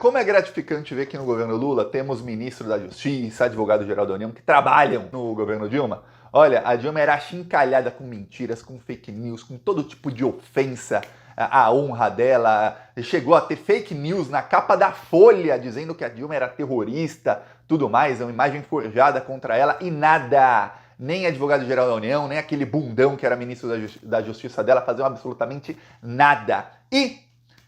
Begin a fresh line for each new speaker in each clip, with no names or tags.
Como é gratificante ver que no governo Lula temos ministro da Justiça, advogado-geral da União, que trabalham no governo Dilma. Olha, a Dilma era achincalhada com mentiras, com fake news, com todo tipo de ofensa à honra dela. Chegou a ter fake news na capa da Folha, dizendo que a Dilma era terrorista, tudo mais, uma imagem forjada contra ela e nada. Nem advogado-geral da União, nem aquele bundão que era ministro da Justiça dela faziam absolutamente nada. E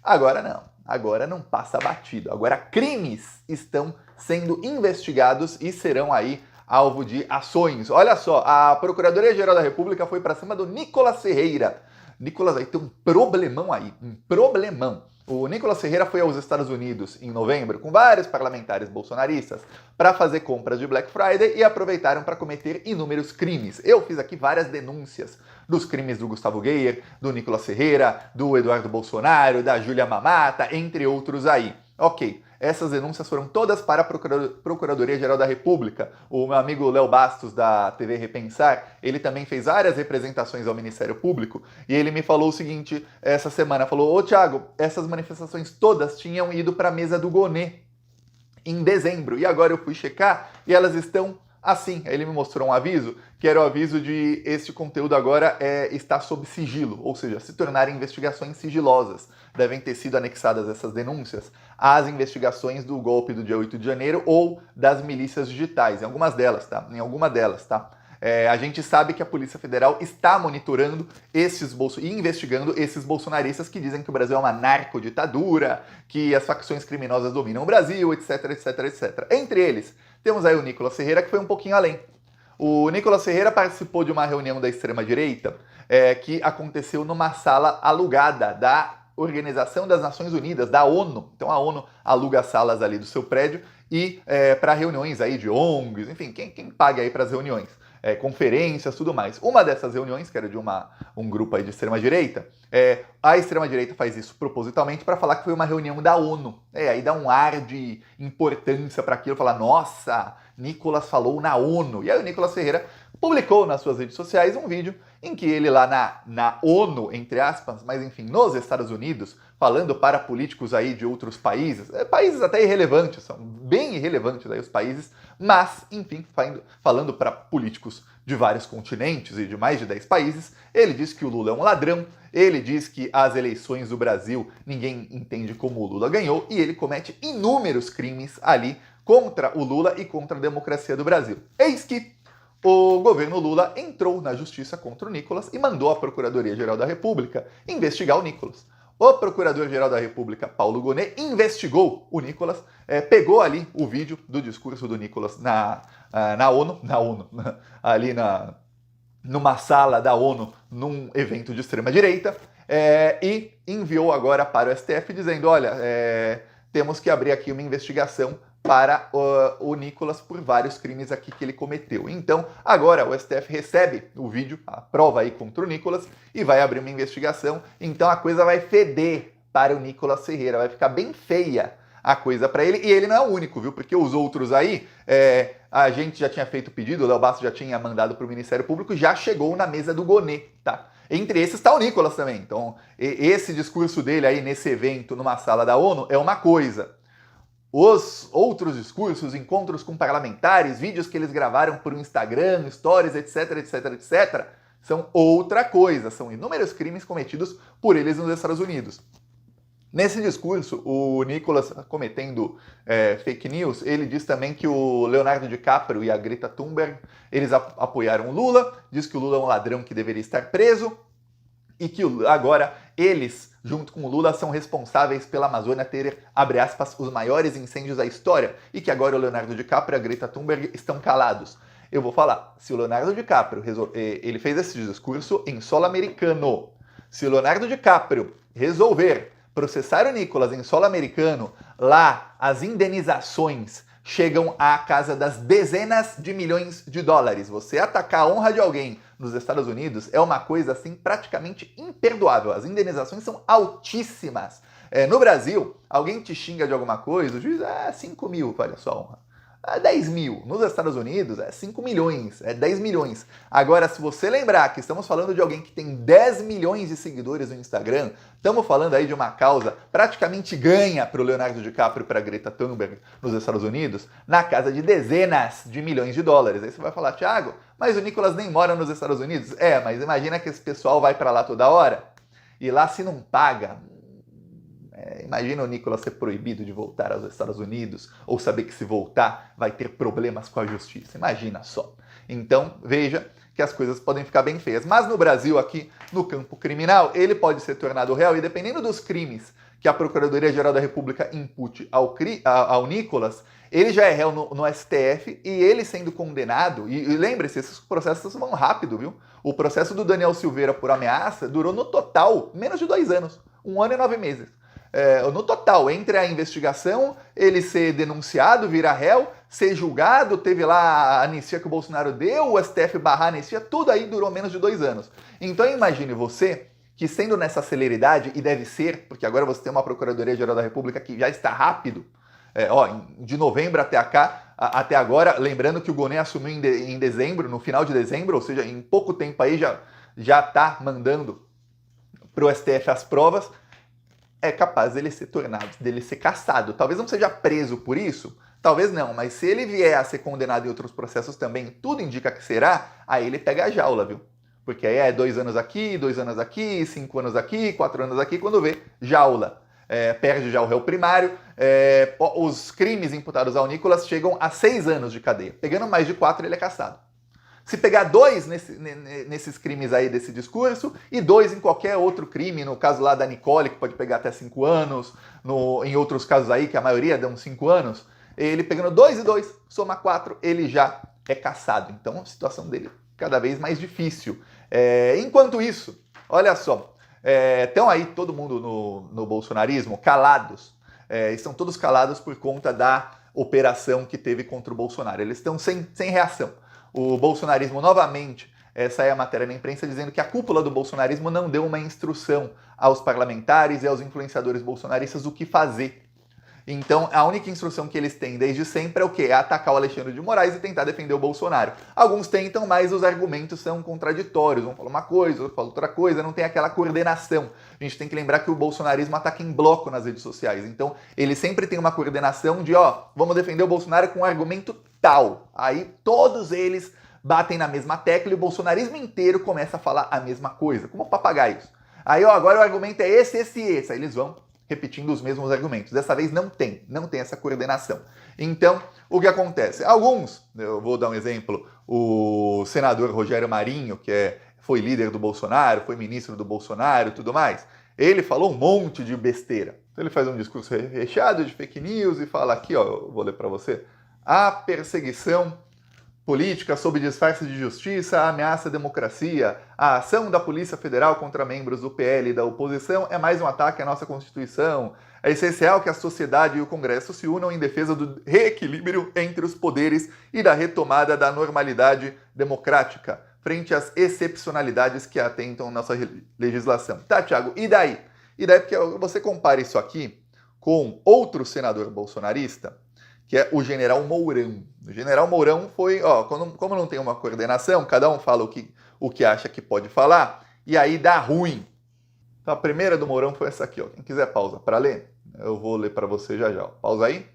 agora não. Agora não passa batido. Agora crimes estão sendo investigados e serão aí alvo de ações. Olha só, a Procuradoria-Geral da República foi para cima do Nicolas Ferreira. Nicolas aí tem um problemão aí, um problemão. O Nicolas Ferreira foi aos Estados Unidos em novembro com vários parlamentares bolsonaristas para fazer compras de Black Friday e aproveitaram para cometer inúmeros crimes. Eu fiz aqui várias denúncias dos crimes do Gustavo Geyer, do Nicolas Ferreira, do Eduardo Bolsonaro, da Júlia Mamata, entre outros aí. Ok, essas denúncias foram todas para a Procuradoria-Geral da República. O meu amigo Léo Bastos, da TV Repensar, ele também fez várias representações ao Ministério Público e ele me falou o seguinte essa semana, falou: ô Thiago, essas manifestações todas tinham ido para a mesa do Gonê em dezembro e agora eu fui checar e elas estão assim. Ele me mostrou um aviso, que era o aviso de este conteúdo agora está sob sigilo, ou seja, se tornarem investigações sigilosas. Devem ter sido anexadas essas denúncias às investigações do golpe do dia 8 de janeiro ou das milícias digitais, em alguma delas, tá? A gente sabe que a Polícia Federal está monitorando e investigando esses bolsonaristas que dizem que o Brasil é uma narcoditadura, que as facções criminosas dominam o Brasil, etc, etc, etc. Entre eles, temos aí o Nicolas Ferreira, que foi um pouquinho além. O Nicolas Ferreira participou de uma reunião da extrema-direita que aconteceu numa sala alugada da Organização das Nações Unidas, da ONU. Então a ONU aluga salas ali do seu prédio e para reuniões aí de ONGs, enfim, quem paga aí para as reuniões? Conferências, tudo mais. Uma dessas reuniões, que era de um grupo aí de extrema-direita, a extrema-direita faz isso propositalmente para falar que foi uma reunião da ONU. Aí dá um ar de importância para aquilo, falar, nossa, Nicolas falou na ONU. E aí o Nicolas Ferreira publicou nas suas redes sociais um vídeo em que ele lá na ONU, entre aspas, mas enfim, nos Estados Unidos, falando para políticos aí de outros países, países até irrelevantes, são bem irrelevantes aí os países, mas, enfim, falando para políticos de vários continentes e de mais de 10 países, ele diz que o Lula é um ladrão, ele diz que as eleições do Brasil ninguém entende como o Lula ganhou e ele comete inúmeros crimes ali contra o Lula e contra a democracia do Brasil. Eis que o governo Lula entrou na justiça contra o Nicolas e mandou a Procuradoria-Geral da República investigar o Nicolas. O Procurador-Geral da República, Paulo Gonet, investigou o Nicolas, pegou ali o vídeo do discurso do Nicolas na ONU, ali numa sala da ONU, num evento de extrema-direita, e enviou agora para o STF dizendo, olha, temos que abrir aqui uma investigação para o Nicolas por vários crimes aqui que ele cometeu. Então, agora o STF recebe o vídeo, a prova aí contra o Nicolas, e vai abrir uma investigação. Então a coisa vai feder para o Nicolas Ferreira, vai ficar bem feia a coisa para ele. E ele não é o único, viu? Porque os outros aí, a gente já tinha feito o pedido, o Léo Bastos já tinha mandado para o Ministério Público, já chegou na mesa do Gonet, tá? Entre esses está o Nicolas também. Então, esse discurso dele aí nesse evento, numa sala da ONU, é uma coisa. Os outros discursos, encontros com parlamentares, vídeos que eles gravaram por um Instagram, stories, etc, etc, etc, são outra coisa. São inúmeros crimes cometidos por eles nos Estados Unidos. Nesse discurso, o Nicolas, cometendo fake news, ele diz também que o Leonardo DiCaprio e a Greta Thunberg, eles apoiaram o Lula, diz que o Lula é um ladrão que deveria estar preso, e que agora eles, junto com o Lula, são responsáveis pela Amazônia ter, abre aspas, os maiores incêndios da história, e que agora o Leonardo DiCaprio e a Greta Thunberg estão calados. Eu vou falar, se o Leonardo DiCaprio, ele fez esse discurso em solo americano, se o Leonardo DiCaprio resolver processar o Nicolas em solo americano, lá as indenizações chegam à casa das dezenas de milhões de dólares. Você atacar a honra de alguém nos Estados Unidos é uma coisa assim praticamente imperdoável. As indenizações são altíssimas. No Brasil, alguém te xinga de alguma coisa, o juiz, 5 mil vale a sua honra. É 10 mil. Nos Estados Unidos é 5 milhões, é 10 milhões. Agora, se você lembrar que estamos falando de alguém que tem 10 milhões de seguidores no Instagram, estamos falando aí de uma causa praticamente ganha para o Leonardo DiCaprio e para a Greta Thunberg nos Estados Unidos, na casa de dezenas de milhões de dólares. Aí você vai falar, Thiago, mas o Nicolas nem mora nos Estados Unidos. É, mas imagina que esse pessoal vai para lá toda hora e lá se não paga. Imagina o Nicolas ser proibido de voltar aos Estados Unidos ou saber que se voltar vai ter problemas com a justiça. Imagina só. Então, veja que as coisas podem ficar bem feias. Mas no Brasil, aqui no campo criminal, ele pode ser tornado réu e dependendo dos crimes que a Procuradoria-Geral da República impute ao Nicolas, ele já é réu no STF e ele sendo condenado, e lembre-se, esses processos vão rápido, viu? O processo do Daniel Silveira por ameaça durou no total menos de 2 anos, 1 ano e 9 meses. No total, entre a investigação, ele ser denunciado, virar réu, ser julgado, teve lá a anistia que o Bolsonaro deu, o STF barrar a anistia, tudo aí durou menos de 2 anos. Então imagine você que sendo nessa celeridade, e deve ser, porque agora você tem uma Procuradoria-Geral da República que já está rápido, de novembro até agora, lembrando que o Gonê assumiu em dezembro, no final de dezembro, ou seja, em pouco tempo aí já está mandando para o STF as provas, é capaz dele ser cassado. Talvez não seja preso por isso, talvez não, mas se ele vier a ser condenado em outros processos também, tudo indica que será, aí ele pega a jaula, viu? Porque aí é 2 anos aqui, 2 anos aqui, 5 anos aqui, 4 anos aqui, quando vê, jaula. Perde já o réu primário, os crimes imputados ao Nicolas chegam a 6 anos de cadeia. Pegando mais de 4, ele é cassado. Se pegar 2 nesses crimes aí desse discurso e 2 em qualquer outro crime, no caso lá da Nicole, que pode pegar até 5 anos, em outros casos aí, que a maioria dão 5 anos, ele pegando 2 e 2, soma 4, ele já é cassado. Então a situação dele cada vez mais difícil. Enquanto isso, olha só, estão aí todo mundo no bolsonarismo calados, estão todos calados por conta da operação que teve contra o Bolsonaro. Eles estão sem reação. O bolsonarismo novamente, saiu a matéria na imprensa dizendo que a cúpula do bolsonarismo não deu uma instrução aos parlamentares e aos influenciadores bolsonaristas o que fazer. Então, a única instrução que eles têm desde sempre é o quê? É atacar o Alexandre de Moraes e tentar defender o Bolsonaro. Alguns tentam, mas os argumentos são contraditórios. Um fala uma coisa, outro fala outra coisa, não tem aquela coordenação. A gente tem que lembrar que o bolsonarismo ataca em bloco nas redes sociais. Então, ele sempre tem uma coordenação de, vamos defender o Bolsonaro com um argumento tal. Aí, todos eles batem na mesma tecla e o bolsonarismo inteiro começa a falar a mesma coisa, como papagaios. Aí, agora o argumento é esse. Aí eles vão repetindo os mesmos argumentos. Dessa vez não tem essa coordenação. Então, o que acontece? Alguns, eu vou dar um exemplo, o senador Rogério Marinho, que foi líder do Bolsonaro, foi ministro do Bolsonaro e tudo mais, ele falou um monte de besteira. Então ele faz um discurso recheado de fake news e fala aqui, eu vou ler para você, a perseguição política sob disfarce de justiça ameaça a democracia. A ação da Polícia Federal contra membros do PL e da oposição é mais um ataque à nossa Constituição. É essencial que a sociedade e o Congresso se unam em defesa do reequilíbrio entre os poderes e da retomada da normalidade democrática, frente às excepcionalidades que atentam à nossa legislação. Tá, Thiago, e daí? E daí porque você compara isso aqui com outro senador bolsonarista, que é o General Mourão. O General Mourão foi, como não tem uma coordenação, cada um fala o que acha que pode falar, e aí dá ruim. Então a primeira do Mourão foi essa aqui, Quem quiser pausa para ler, eu vou ler para você já. Pausa aí.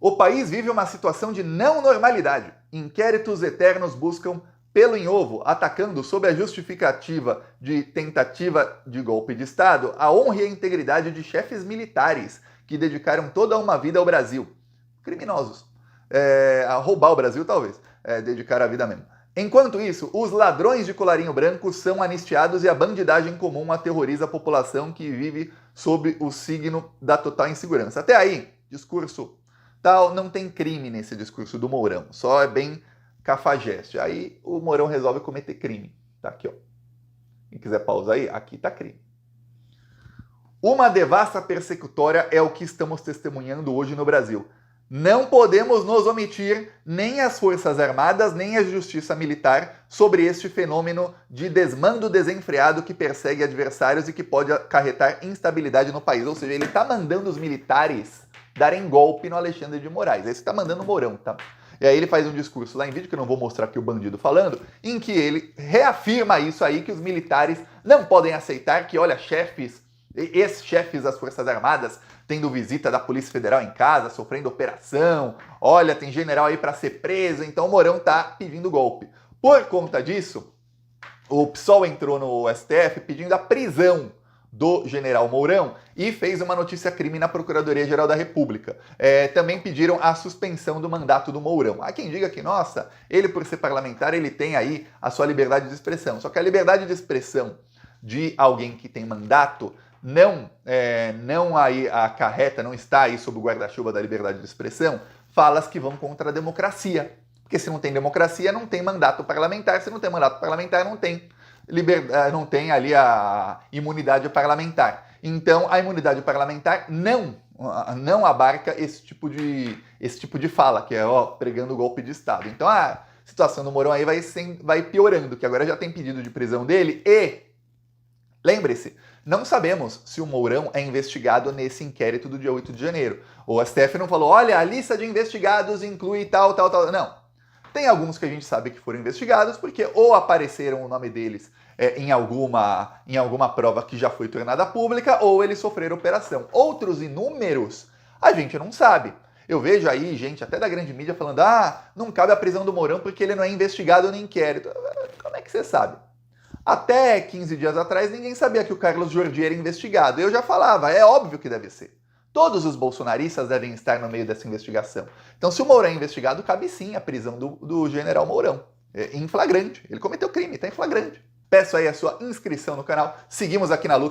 O país vive uma situação de não normalidade. Inquéritos eternos buscam pelo em ovo, atacando sob a justificativa de tentativa de golpe de Estado a honra e a integridade de chefes militares que dedicaram toda uma vida ao Brasil. Criminosos. A roubar o Brasil, talvez. Dedicar a vida mesmo. Enquanto isso, os ladrões de colarinho branco são anistiados e a bandidagem comum aterroriza a população que vive sob o signo da total insegurança. Até aí, discurso tal, não tem crime nesse discurso do Mourão. Só é bem cafajeste. Aí o Mourão resolve cometer crime. Tá aqui, Quem quiser pausar aí, aqui tá crime. Uma devassa persecutória é o que estamos testemunhando hoje no Brasil. Não podemos nos omitir, nem as Forças Armadas, nem a Justiça Militar, sobre este fenômeno de desmando desenfreado que persegue adversários e que pode acarretar instabilidade no país. Ou seja, ele está mandando os militares darem golpe no Alexandre de Moraes. Aí você tá mandando o Mourão, tá? E aí ele faz um discurso lá em vídeo, que eu não vou mostrar aqui o bandido falando, em que ele reafirma isso aí, que os militares não podem aceitar que, olha, ex-chefes das Forças Armadas tendo visita da Polícia Federal em casa, sofrendo operação, olha, tem general aí para ser preso, então o Mourão tá pedindo golpe. Por conta disso, o PSOL entrou no STF pedindo a prisão do general Mourão e fez uma notícia-crime na Procuradoria-Geral da República. Também pediram a suspensão do mandato do Mourão. Há quem diga que, nossa, ele por ser parlamentar, ele tem aí a sua liberdade de expressão. Só que a liberdade de expressão de alguém que tem mandato não aí acarreta, não está aí sob o guarda-chuva da liberdade de expressão, falas que vão contra a democracia. Porque se não tem democracia, não tem mandato parlamentar. Se não tem mandato parlamentar, não tem ali a imunidade parlamentar. Então, a imunidade parlamentar não abarca esse tipo de fala, que é pregando o golpe de Estado. Então, a situação do Mourão aí vai piorando, que agora já tem pedido de prisão dele e, lembre-se, não sabemos se o Mourão é investigado nesse inquérito do dia 8 de janeiro. O STF não falou, olha, a lista de investigados inclui tal. Não. Tem alguns que a gente sabe que foram investigados porque ou apareceram o nome deles em alguma prova que já foi tornada pública ou eles sofreram operação. Outros inúmeros a gente não sabe. Eu vejo aí gente até da grande mídia falando não cabe a prisão do Mourão porque ele não é investigado no inquérito. Como é que você sabe? Até 15 dias atrás ninguém sabia que o Carlos Jordi era investigado. Eu já falava, é óbvio que deve ser. Todos os bolsonaristas devem estar no meio dessa investigação. Então, se o Mourão é investigado, cabe sim a prisão do general Mourão. Em flagrante. Ele cometeu crime, está em flagrante. Peço aí a sua inscrição no canal. Seguimos aqui na luta.